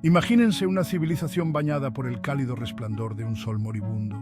Imagínense una civilización bañada por el cálido resplandor de un sol moribundo.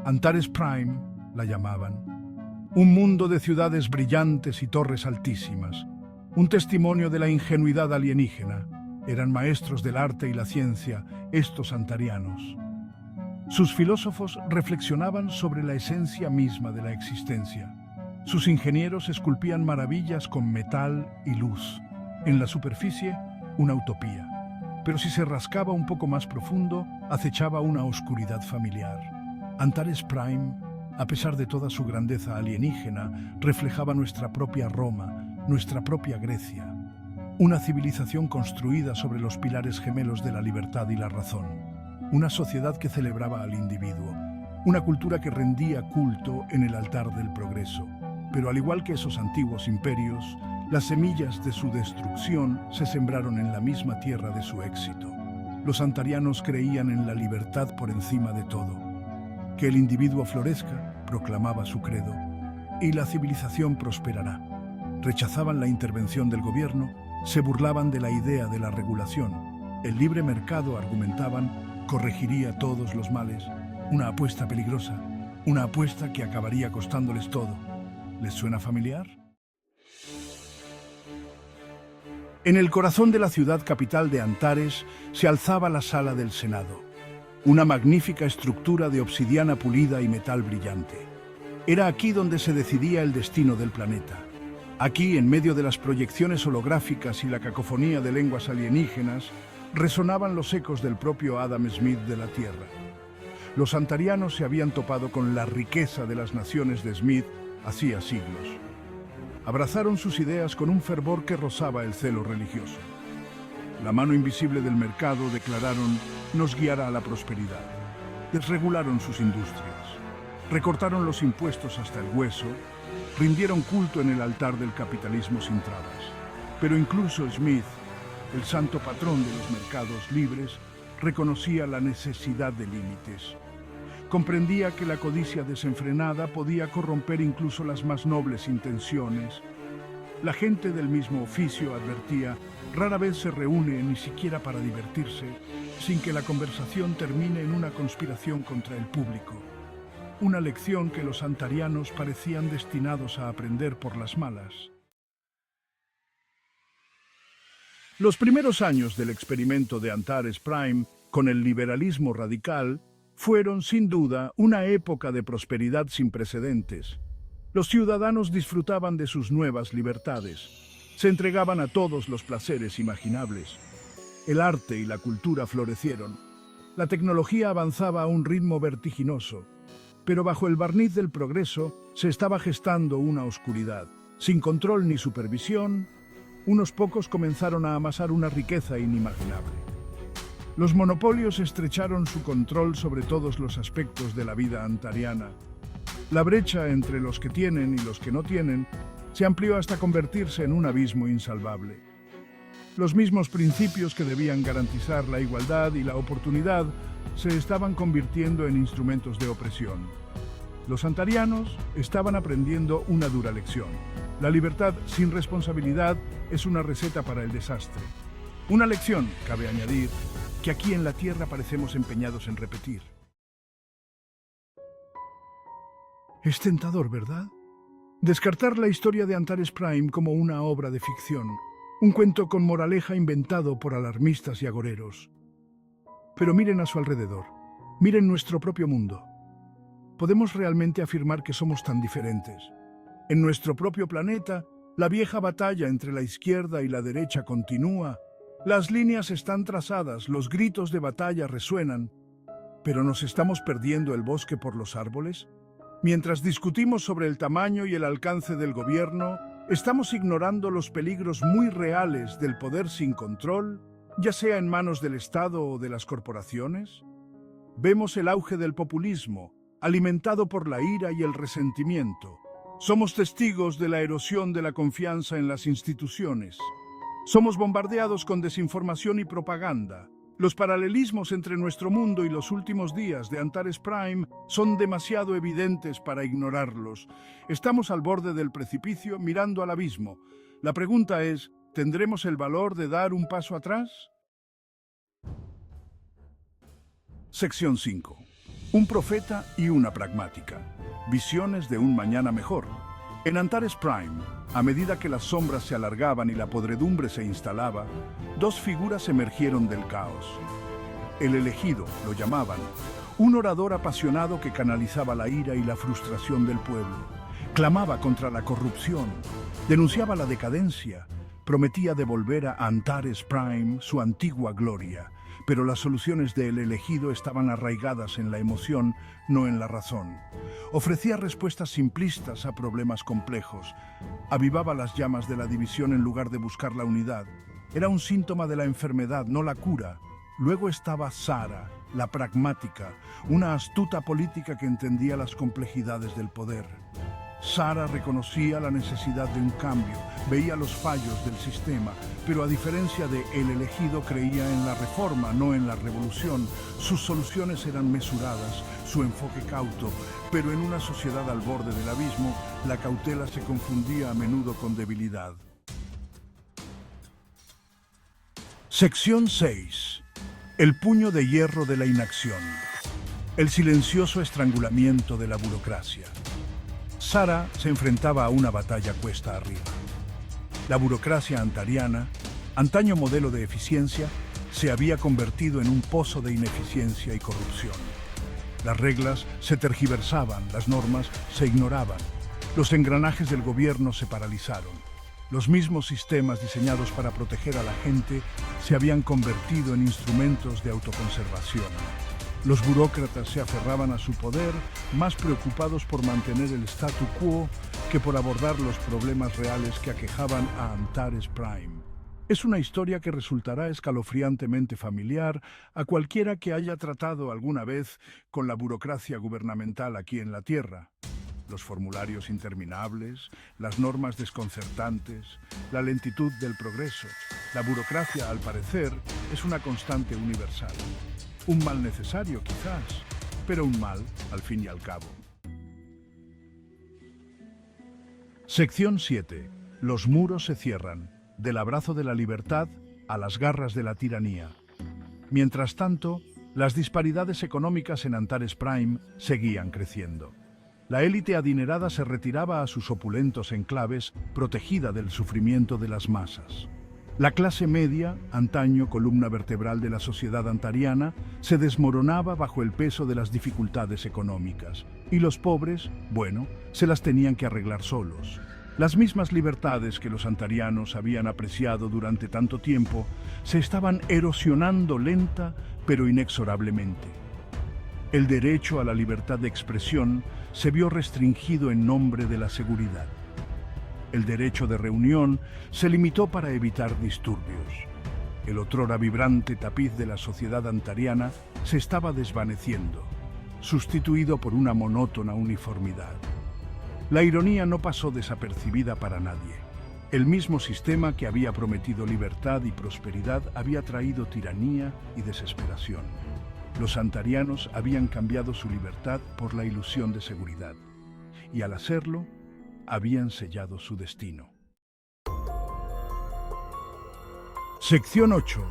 Antares Prime la llamaban. Un mundo de ciudades brillantes y torres altísimas. Un testimonio de la ingenuidad alienígena. Eran maestros del arte y la ciencia, estos antarianos. Sus filósofos reflexionaban sobre la esencia misma de la existencia. Sus ingenieros esculpían maravillas con metal y luz. En la superficie, una utopía. Pero si se rascaba un poco más profundo, acechaba una oscuridad familiar. Antares Prime, a pesar de toda su grandeza alienígena, reflejaba nuestra propia Roma, nuestra propia Grecia. Una civilización construida sobre los pilares gemelos de la libertad y la razón. Una sociedad que celebraba al individuo. Una cultura que rendía culto en el altar del progreso. Pero al igual que esos antiguos imperios, las semillas de su destrucción se sembraron en la misma tierra de su éxito. Los antarianos creían en la libertad por encima de todo. Que el individuo florezca, proclamaba su credo, y la civilización prosperará. Rechazaban la intervención del gobierno, se burlaban de la idea de la regulación. El libre mercado, argumentaban, corregiría todos los males. Una apuesta peligrosa, una apuesta que acabaría costándoles todo. ¿Les suena familiar? En el corazón de la ciudad capital de Antares se alzaba la sala del Senado, una magnífica estructura de obsidiana pulida y metal brillante. Era aquí donde se decidía el destino del planeta. Aquí, en medio de las proyecciones holográficas y la cacofonía de lenguas alienígenas, resonaban los ecos del propio Adam Smith de la Tierra. Los antarianos se habían topado con la riqueza de las naciones de Smith hacía siglos. Abrazaron sus ideas con un fervor que rozaba el celo religioso. La mano invisible del mercado, declararon, nos guiará a la prosperidad. Desregularon sus industrias, recortaron los impuestos hasta el hueso, rindieron culto en el altar del capitalismo sin trabas. Pero incluso Smith, el santo patrón de los mercados libres, reconocía la necesidad de límites. Comprendía que la codicia desenfrenada podía corromper incluso las más nobles intenciones. La gente del mismo oficio, advertía, rara vez se reúne ni siquiera para divertirse, sin que la conversación termine en una conspiración contra el público. Una lección que los antarianos parecían destinados a aprender por las malas. Los primeros años del experimento de Antares Prime con el liberalismo radical fueron, sin duda, una época de prosperidad sin precedentes. Los ciudadanos disfrutaban de sus nuevas libertades. Se entregaban a todos los placeres imaginables. El arte y la cultura florecieron. La tecnología avanzaba a un ritmo vertiginoso. Pero bajo el barniz del progreso se estaba gestando una oscuridad. Sin control ni supervisión, unos pocos comenzaron a amasar una riqueza inimaginable. Los monopolios estrecharon su control sobre todos los aspectos de la vida antariana. La brecha entre los que tienen y los que no tienen se amplió hasta convertirse en un abismo insalvable. Los mismos principios que debían garantizar la igualdad y la oportunidad se estaban convirtiendo en instrumentos de opresión. Los antarianos estaban aprendiendo una dura lección. La libertad sin responsabilidad es una receta para el desastre. Una lección, cabe añadir, que aquí en la Tierra parecemos empeñados en repetir. Es tentador, ¿verdad? Descartar la historia de Antares Prime como una obra de ficción, un cuento con moraleja inventado por alarmistas y agoreros. Pero miren a su alrededor, miren nuestro propio mundo. ¿Podemos realmente afirmar que somos tan diferentes? En nuestro propio planeta, la vieja batalla entre la izquierda y la derecha continúa. Las líneas están trazadas, los gritos de batalla resuenan. ¿Pero nos estamos perdiendo el bosque por los árboles? Mientras discutimos sobre el tamaño y el alcance del gobierno, ¿estamos ignorando los peligros muy reales del poder sin control, ya sea en manos del Estado o de las corporaciones? Vemos el auge del populismo, alimentado por la ira y el resentimiento. Somos testigos de la erosión de la confianza en las instituciones. Somos bombardeados con desinformación y propaganda. Los paralelismos entre nuestro mundo y los últimos días de Antares Prime son demasiado evidentes para ignorarlos. Estamos al borde del precipicio mirando al abismo. La pregunta es, ¿Tendremos el valor de dar un paso atrás? Sección 5. Un profeta y una pragmática. Visiones de un mañana mejor. En Antares Prime, a medida que las sombras se alargaban y la podredumbre se instalaba, dos figuras emergieron del caos. El elegido, lo llamaban, un orador apasionado que canalizaba la ira y la frustración del pueblo. Clamaba contra la corrupción, denunciaba la decadencia, prometía devolver a Antares Prime su antigua gloria, pero las soluciones del elegido estaban arraigadas en la emoción, no en la razón. Ofrecía respuestas simplistas a problemas complejos, avivaba las llamas de la división en lugar de buscar la unidad. Era un síntoma de la enfermedad, no la cura. Luego estaba Sara, la pragmática, una astuta política que entendía las complejidades del poder. Sara reconocía la necesidad de un cambio, veía los fallos del sistema, pero a diferencia de el elegido creía en la reforma, no en la revolución. Sus soluciones eran mesuradas, su enfoque cauto, pero en una sociedad al borde del abismo, la cautela se confundía a menudo con debilidad. Sección 6. El puño de hierro de la inacción. El silencioso estrangulamiento de la burocracia. Sara se enfrentaba a una batalla cuesta arriba. La burocracia antariana, antaño modelo de eficiencia, se había convertido en un pozo de ineficiencia y corrupción. Las reglas se tergiversaban, las normas se ignoraban, los engranajes del gobierno se paralizaron. Los mismos sistemas diseñados para proteger a la gente se habían convertido en instrumentos de autoconservación. Los burócratas se aferraban a su poder, más preocupados por mantener el statu quo que por abordar los problemas reales que aquejaban a Antares Prime. Es una historia que resultará escalofriantemente familiar a cualquiera que haya tratado alguna vez con la burocracia gubernamental aquí en la Tierra. Los formularios interminables, las normas desconcertantes, la lentitud del progreso. La burocracia, al parecer, es una constante universal. Un mal necesario, quizás, pero un mal, al fin y al cabo. Sección 7. Los muros se cierran, del abrazo de la libertad a las garras de la tiranía. Mientras tanto, las disparidades económicas en Antares Prime seguían creciendo. La élite adinerada se retiraba a sus opulentos enclaves, protegida del sufrimiento de las masas. La clase media, antaño columna vertebral de la sociedad antariana, se desmoronaba bajo el peso de las dificultades económicas. Y los pobres, bueno, se las tenían que arreglar solos. Las mismas libertades que los antarianos habían apreciado durante tanto tiempo se estaban erosionando lenta pero inexorablemente. El derecho a la libertad de expresión se vio restringido en nombre de la seguridad. El derecho de reunión se limitó para evitar disturbios. El otrora vibrante tapiz de la sociedad antariana se estaba desvaneciendo, sustituido por una monótona uniformidad. La ironía no pasó desapercibida para nadie. El mismo sistema que había prometido libertad y prosperidad había traído tiranía y desesperación. Los antarianos habían cambiado su libertad por la ilusión de seguridad, y al hacerlo, habían sellado su destino. Sección 8.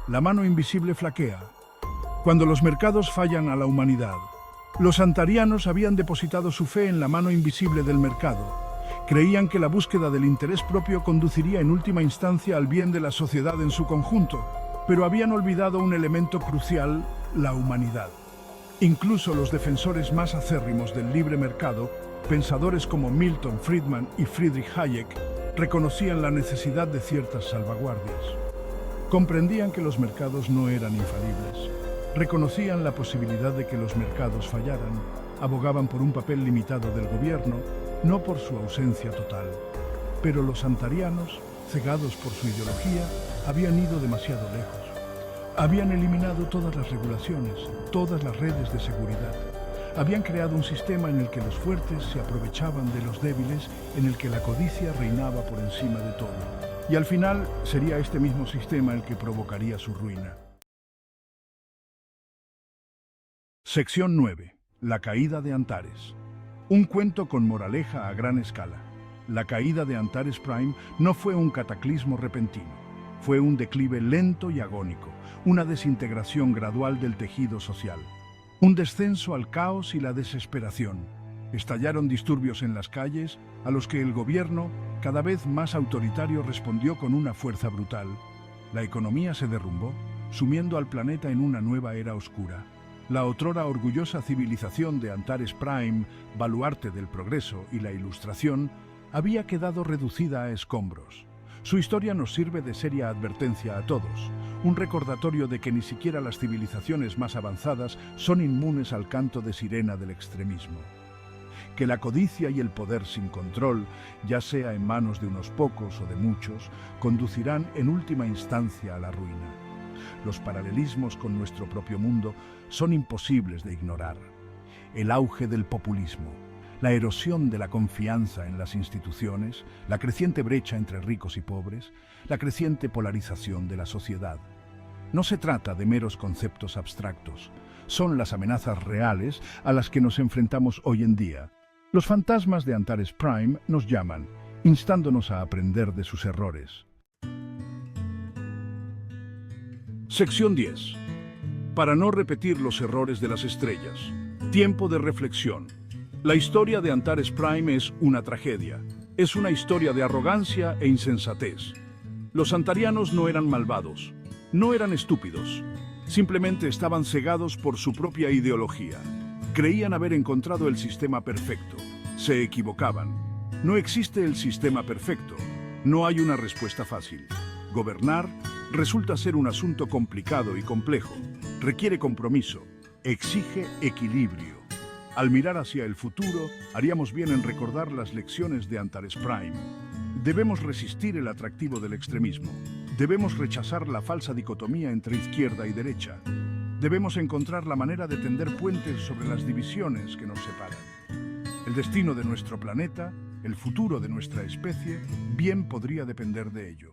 La mano invisible flaquea. Cuando los mercados fallan a la humanidad, los antarianos habían depositado su fe en la mano invisible del mercado. Creían que la búsqueda del interés propio conduciría en última instancia al bien de la sociedad en su conjunto, pero habían olvidado un elemento crucial: la humanidad. Incluso los defensores más acérrimos del libre mercado, pensadores como Milton Friedman y Friedrich Hayek, reconocían la necesidad de ciertas salvaguardias. Comprendían que los mercados no eran infalibles. Reconocían la posibilidad de que los mercados fallaran. Abogaban por un papel limitado del gobierno, no por su ausencia total. Pero los antarianos, cegados por su ideología, habían ido demasiado lejos. Habían eliminado todas las regulaciones, todas las redes de seguridad. Habían creado un sistema en el que los fuertes se aprovechaban de los débiles, en el que la codicia reinaba por encima de todo. Y al final sería este mismo sistema el que provocaría su ruina. Sección 9. La caída de Antares. Un cuento con moraleja a gran escala. La caída de Antares Prime no fue un cataclismo repentino, fue un declive lento y agónico, una desintegración gradual del tejido social, un descenso al caos y la desesperación. Estallaron disturbios en las calles, a los que el gobierno, cada vez más autoritario, respondió con una fuerza brutal. La economía se derrumbó, sumiendo al planeta en una nueva era oscura. La otrora orgullosa civilización de Antares Prime, baluarte del progreso y la ilustración, había quedado reducida a escombros. Su historia nos sirve de seria advertencia a todos, un recordatorio de que ni siquiera las civilizaciones más avanzadas son inmunes al canto de sirena del extremismo. Que la codicia y el poder sin control, ya sea en manos de unos pocos o de muchos, conducirán en última instancia a la ruina. Los paralelismos con nuestro propio mundo son imposibles de ignorar. El auge del populismo, la erosión de la confianza en las instituciones, la creciente brecha entre ricos y pobres, la creciente polarización de la sociedad. No se trata de meros conceptos abstractos, son las amenazas reales a las que nos enfrentamos hoy en día. Los fantasmas de Antares Prime nos llaman, instándonos a aprender de sus errores. Sección 10. Para no repetir los errores de las estrellas. Tiempo de reflexión. La historia de Antares Prime es una tragedia. Es una historia de arrogancia e insensatez. Los antarianos no eran malvados, no eran estúpidos. Simplemente estaban cegados por su propia ideología. Creían haber encontrado el sistema perfecto. Se equivocaban. No existe el sistema perfecto. No hay una respuesta fácil. Gobernar resulta ser un asunto complicado y complejo. Requiere compromiso. Exige equilibrio. Al mirar hacia el futuro, haríamos bien en recordar las lecciones de Antares Prime. Debemos resistir el atractivo del extremismo. Debemos rechazar la falsa dicotomía entre izquierda y derecha. Debemos encontrar la manera de tender puentes sobre las divisiones que nos separan. El destino de nuestro planeta, el futuro de nuestra especie, bien podría depender de ello.